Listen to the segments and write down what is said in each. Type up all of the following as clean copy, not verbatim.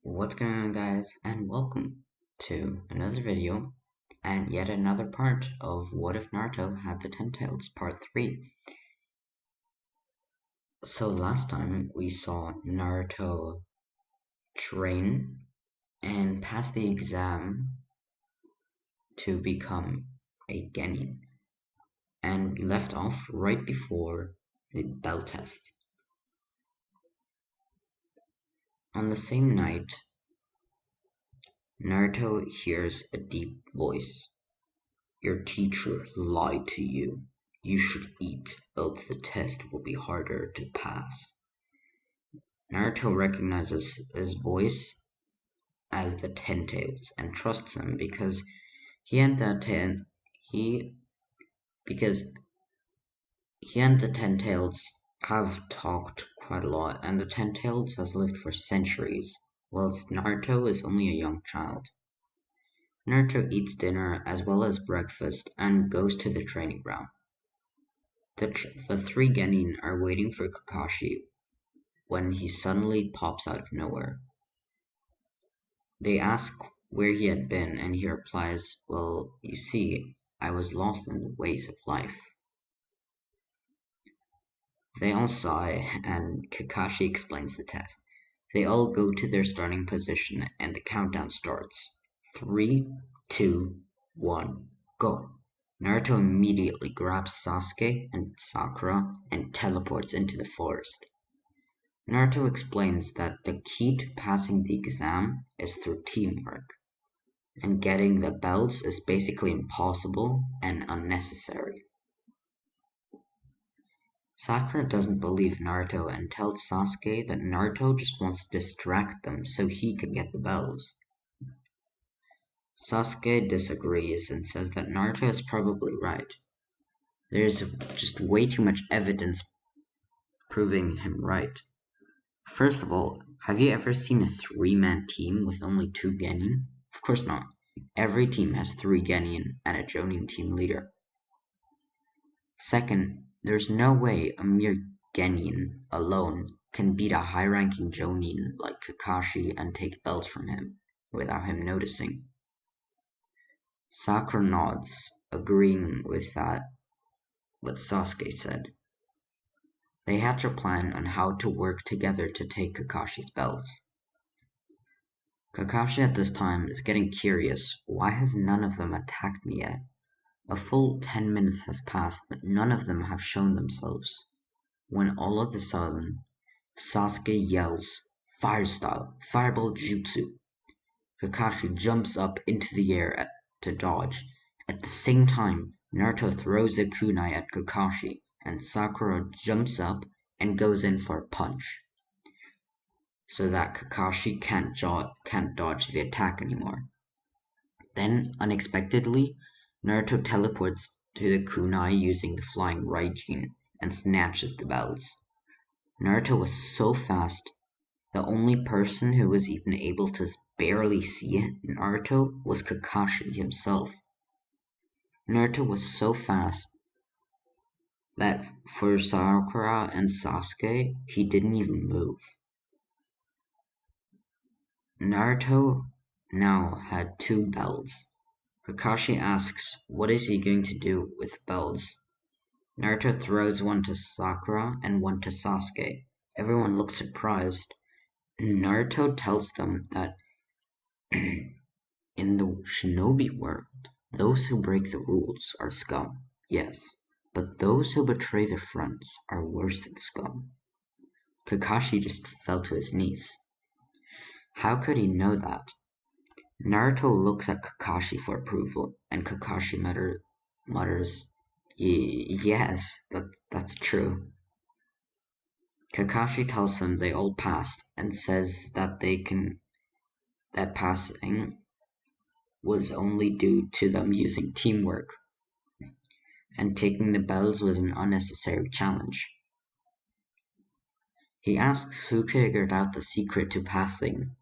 What's going on, guys, and welcome to another video and yet another part of What If Naruto Had the Ten Tails Part 3. So last time we saw Naruto train and pass the exam to become a genin, and we left off right before the bell test. On the same night, Naruto hears a deep voice. Your teacher lied to you. You should eat, else the test will be harder to pass. Naruto recognizes his voice as the Ten Tails and trusts him because he and the Ten Tails have talked quite a lot, and the Ten Tails has lived for centuries, whilst Naruto is only a young child. Naruto eats dinner as well as breakfast and goes to the training ground. The three genin are waiting for Kakashi when he suddenly pops out of nowhere. They ask where he had been, and he replies, "Well, you see, I was lost in the ways of life." They all sigh, and Kakashi explains the test. They all go to their starting position, and the countdown starts. 3, 2, 1, go! Naruto immediately grabs Sasuke and Sakura and teleports into the forest. Naruto explains that the key to passing the exam is through teamwork, and getting the belts is basically impossible and unnecessary. Sakura doesn't believe Naruto and tells Sasuke that Naruto just wants to distract them so he can get the bells. Sasuke disagrees and says that Naruto is probably right. There's just way too much evidence proving him right. First of all, have you ever seen a three-man team with only two genin? Of course not. Every team has three genin and a jonin team leader. Second, there's no way a mere genin alone can beat a high-ranking jonin like Kakashi and take belts from him without him noticing. Sakura nods, agreeing with what Sasuke said. They hatch a plan on how to work together to take Kakashi's belts. Kakashi at this time is getting curious. Why has none of them attacked me yet? A full 10 minutes has passed, but none of them have shown themselves. When all of a sudden, Sasuke yells, "Fire style, fireball jutsu!" Kakashi jumps up into the air to dodge. At the same time, Naruto throws a kunai at Kakashi, and Sakura jumps up and goes in for a punch, so that Kakashi can't dodge the attack anymore. Then, unexpectedly, Naruto teleports to the kunai using the flying Raijin and snatches the belts. Naruto was so fast, the only person who was even able to barely see Naruto was Kakashi himself. Naruto was so fast that for Sakura and Sasuke, he didn't even move. Naruto now had two belts. Kakashi asks what is he going to do with belts. Naruto throws one to Sakura and one to Sasuke. Everyone looks surprised. Naruto tells them that in the shinobi world, those who break the rules are scum, yes, but those who betray their friends are worse than scum. Kakashi just fell to his knees. How could he know that? Naruto looks at Kakashi for approval, and Kakashi mutters, "Yes, that's true." Kakashi tells them they all passed, and says that that passing was only due to them using teamwork, and taking the bells was an unnecessary challenge. He asks who figured out the secret to passing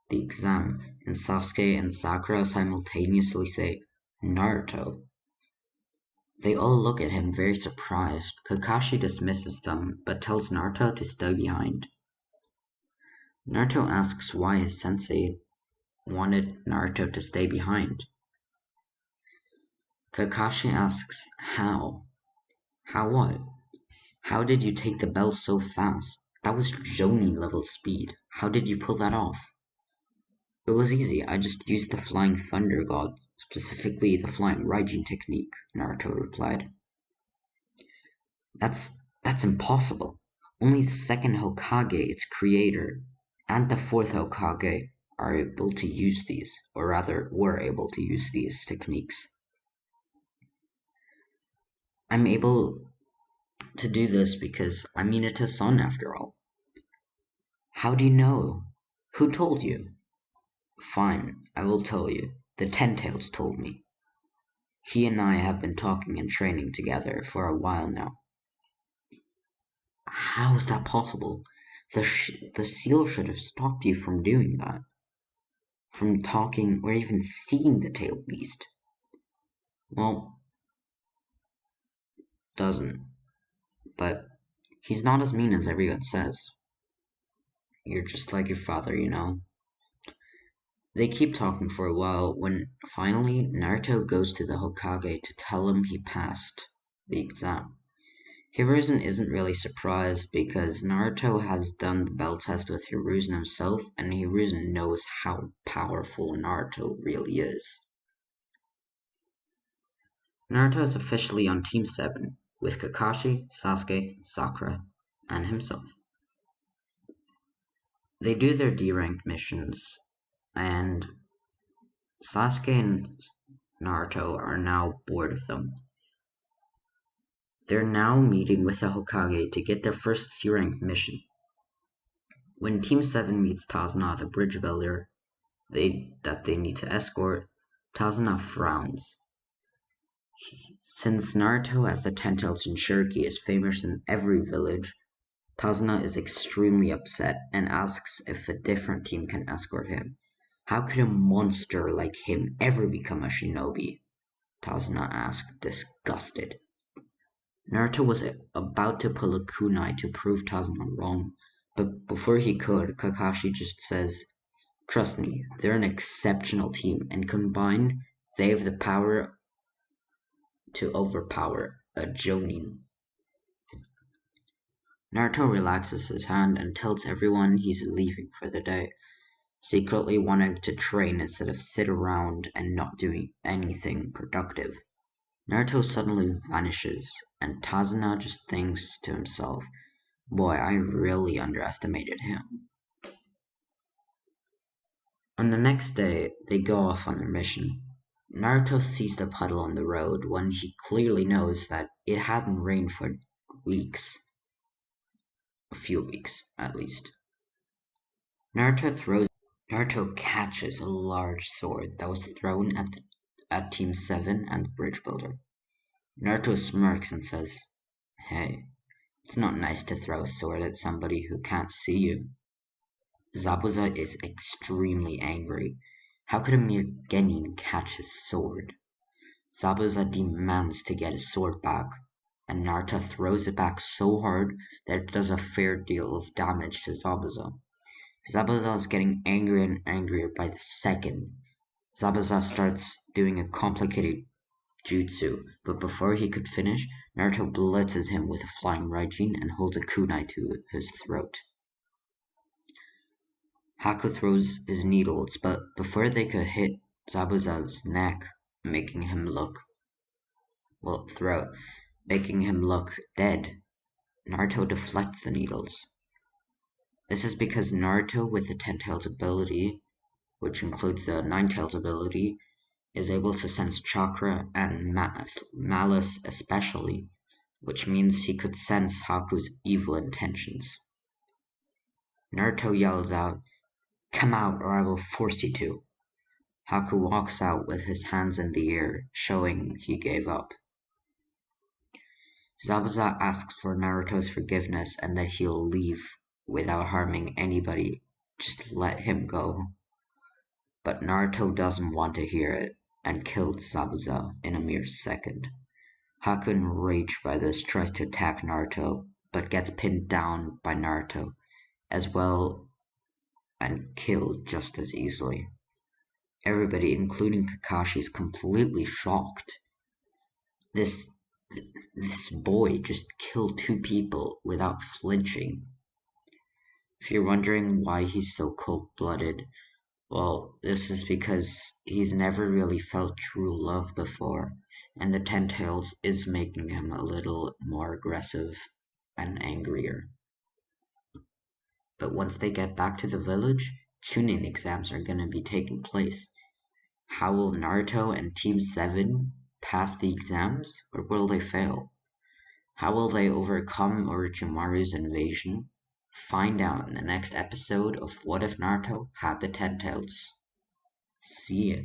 the exam, and Sasuke and Sakura simultaneously say, "Naruto." They all look at him very surprised. Kakashi dismisses them, but tells Naruto to stay behind. Naruto asks why his sensei wanted Naruto to stay behind. Kakashi asks how. How what? How did you take the bell so fast? That was Jonin level speed. How did you pull that off? It was easy. I just used the Flying Thunder God, specifically the Flying Raijin technique, Naruto replied. That's impossible. Only the second Hokage, its creator, and the fourth Hokage are able to use these, or rather were able to use these techniques. I'm able to do this because I'm Minato's son after all. How do you know? Who told you? Fine, I will tell you. The Ten-Tails told me. He and I have been talking and training together for a while now. How is that possible? The seal should have stopped you from doing that. From talking or even seeing the tailed beast. Well, doesn't. But he's not as mean as everyone says. You're just like your father, you know. They keep talking for a while when finally Naruto goes to the Hokage to tell him he passed the exam. Hiruzen isn't really surprised because Naruto has done the bell test with Hiruzen himself and Hiruzen knows how powerful Naruto really is. Naruto is officially on Team 7 with Kakashi, Sasuke, Sakura, and himself. They do their D-ranked missions and Sasuke and Naruto are now bored of them. They're now meeting with the Hokage to get their first C-ranked mission. When Team 7 meets Tazuna, the bridge builder that they need to escort, Tazuna frowns. Since Naruto as the Ten-Tailed Jinchuriki is famous in every village, Tazuna is extremely upset and asks if a different team can escort him. How could a monster like him ever become a shinobi? Tazuna asked, disgusted. Naruto was about to pull a kunai to prove Tazuna wrong, but before he could, Kakashi just says, "Trust me, they're an exceptional team, and combined, they have the power to overpower a Jonin." Naruto relaxes his hand and tells everyone he's leaving for the day, secretly wanting to train instead of sit around and not doing anything productive. Naruto suddenly vanishes, and Tazuna just thinks to himself, boy, I really underestimated him. On the next day, they go off on their mission. Naruto sees the puddle on the road when he clearly knows that it hadn't rained for weeks. A few weeks, at least. Naruto catches a large sword that was thrown at Team 7 and the bridge builder. Naruto smirks and says, "Hey, it's not nice to throw a sword at somebody who can't see you." Zabuza is extremely angry. How could a mere genin catch his sword? Zabuza demands to get his sword back, and Naruto throws it back so hard that it does a fair deal of damage to Zabuza. Zabuza is getting angrier and angrier by the second. Zabuza starts doing a complicated jutsu, but before he could finish, Naruto blitzes him with a flying Raijin and holds a kunai to his throat. Haku throws his needles, but before they could hit Zabuza's neck, making him look dead, Naruto deflects the needles. This is because Naruto with the Ten-Tailed ability, which includes the Nine-Tailed ability, is able to sense chakra and malice especially, which means he could sense Haku's evil intentions. Naruto yells out, "Come out or I will force you to." Haku walks out with his hands in the air, showing he gave up. Zabuza asks for Naruto's forgiveness and that he'll leave without harming anybody, just let him go. But Naruto doesn't want to hear it, and kills Zabuza in a mere second. Haku, enraged by this, tries to attack Naruto, but gets pinned down by Naruto, as well and killed just as easily. Everybody, including Kakashi, is completely shocked. This this boy just killed two people without flinching. If you're wondering why he's so cold-blooded, well, this is because he's never really felt true love before, and the Ten Tails is making him a little more aggressive and angrier. But once they get back to the village, tuning exams are gonna be taking place. How will Naruto and Team 7 pass the exams, or will they fail? How will they overcome Orochimaru's invasion? Find out in the next episode of What If Naruto Had the Ten Tails. See ya.